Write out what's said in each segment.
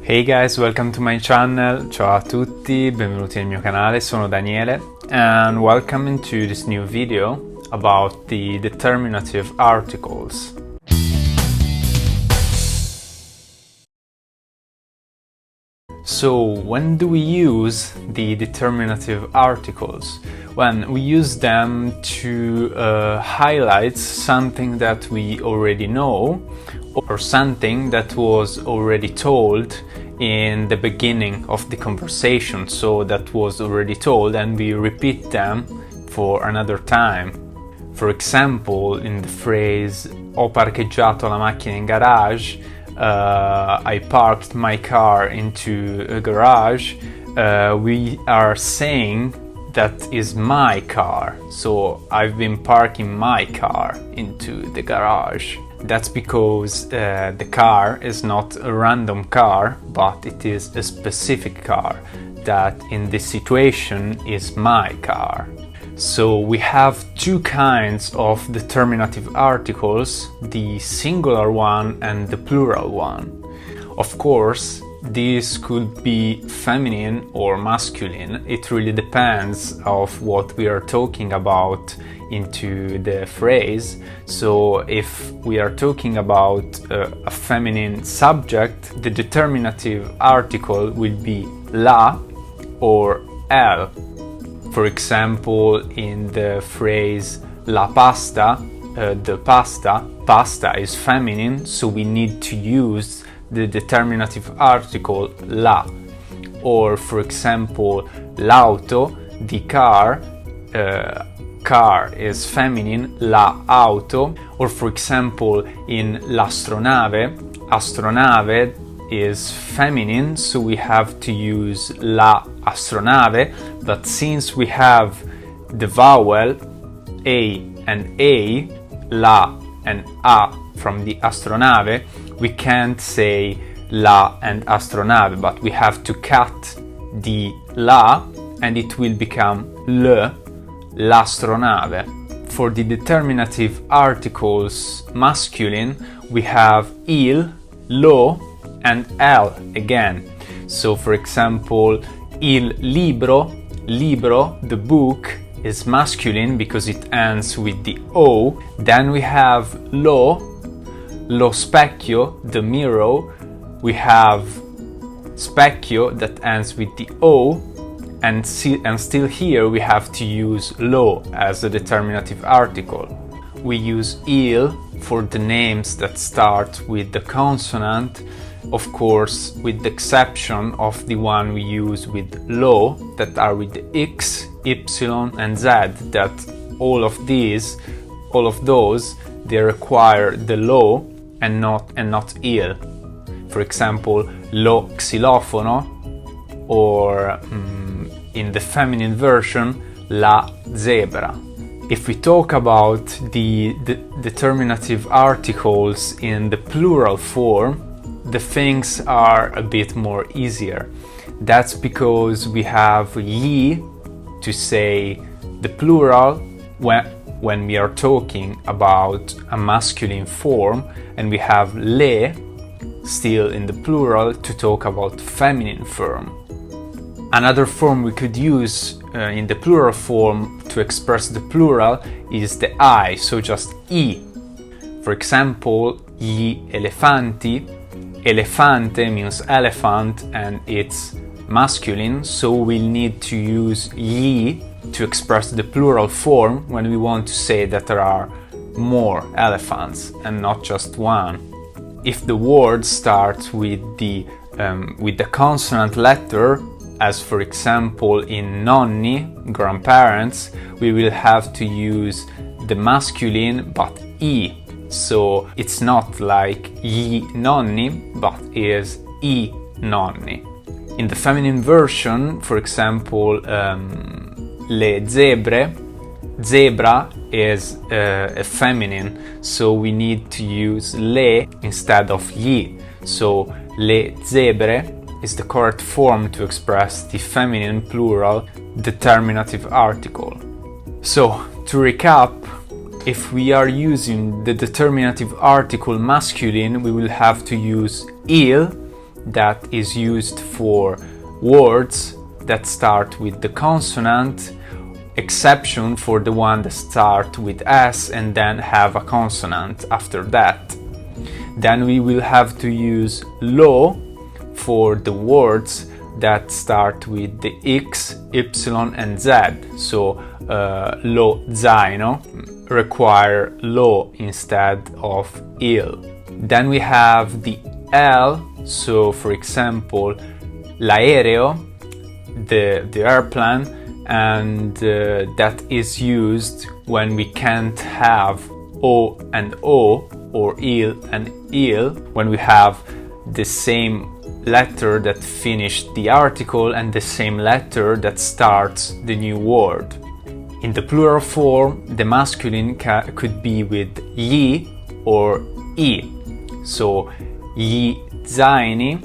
Hey guys, welcome to my channel. Ciao a tutti, benvenuti nel mio canale, sono Daniele and welcome into this new video about the determinative articles. So when do we use the determinative articles? When we use them to highlight something that we already know or something that was already told in the beginning of the conversation, so that was already told and we repeat them for another time. For example, in the phrase "Ho parcheggiato la macchina in garage," I parked my car into a garage, we are saying that is my car, so I've been parking my car into the garage. That's because the car is not a random car, but it is a specific car that in this situation is my car. So we have two kinds of determinative articles, the singular one and the plural one. Of course, this could be feminine or masculine. It really depends of what we are talking about into the phrase. So if we are talking about a feminine subject, the determinative article will be la or el. For example, in the phrase la pasta, the pasta is feminine, so we need to use the determinative article la. Or for example, l'auto, the car, car is feminine, la auto. Or for example, in l'astronave, astronave is feminine, so we have to use la astronave, but since we have the vowel a and a, la and a from the astronave, we can't say la and astronave, but we have to cut the la and it will become le, l'astronave. For the determinative articles masculine, we have il, lo, and el again. So for example, il libro, libro, the book, is masculine because it ends with the o. Then we have lo specchio, the mirror. We have specchio that ends with the o, and still here we have to use lo as a determinative article. We use il for the names that start with the consonant, of course with the exception of the one we use with lo, that are with the x, y and z, that all of those they require the lo and not il. For example, lo xilofono, or in the feminine version, la zebra. If we talk about the determinative articles in the plural form, the things are a bit more easier. That's because we have ye to say the plural when we are talking about a masculine form, and we have le still in the plural to talk about feminine form. Another form we could use in the plural form to express the plural is the I, so just I. For example, gli elefanti, elefante means elephant and it's masculine, so we'll need to use gli to express the plural form when we want to say that there are more elephants and not just one. If the word starts with the consonant letter, as for example in nonni, grandparents, we will have to use the masculine but I. So it's not like gli nonni, but is I nonni. In the feminine version, for example, le zebre, zebra is a feminine, so we need to use le instead of gli. So le zebre is the correct form to express the feminine plural determinative article. So to recap, if we are using the determinative article masculine, we will have to use il that is used for words that start with the consonant, exception for the one that start with S and then have a consonant after that. Then we will have to use lo for the words that start with the X, Y and Z. So lo zaino require lo instead of il. Then we have the L, so for example l'aereo, the airplane, and that is used when we can't have O and O or il and il, when we have the same letter that finished the article and the same letter that starts the new word. In the plural form, the masculine could be with gli or I, so gli zaini,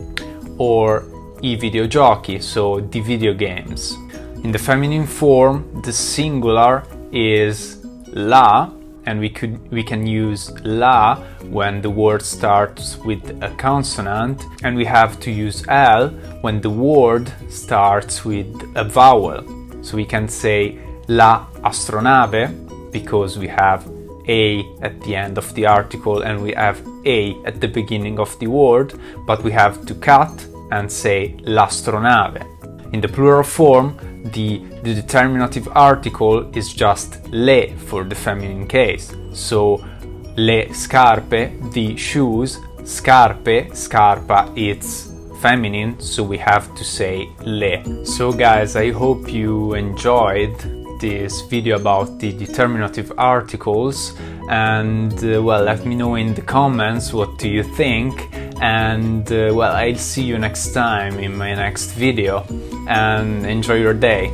or I videogiochi, so the video games. In the feminine form, the singular is la, and we can use la when the word starts with a consonant, and we have to use l when the word starts with a vowel. So we can say la astronave because we have a at the end of the article and we have a at the beginning of the word, but we have to cut and say l'astronave. In the plural form, the determinative article is just le for the feminine case. So le scarpe, the shoes, scarpe, scarpa, it's feminine, so we have to say le. So guys, I hope you enjoyed this video about the determinative articles, and well, let me know in the comments what do you think, and well, I'll see you next time in my next video, and enjoy your day.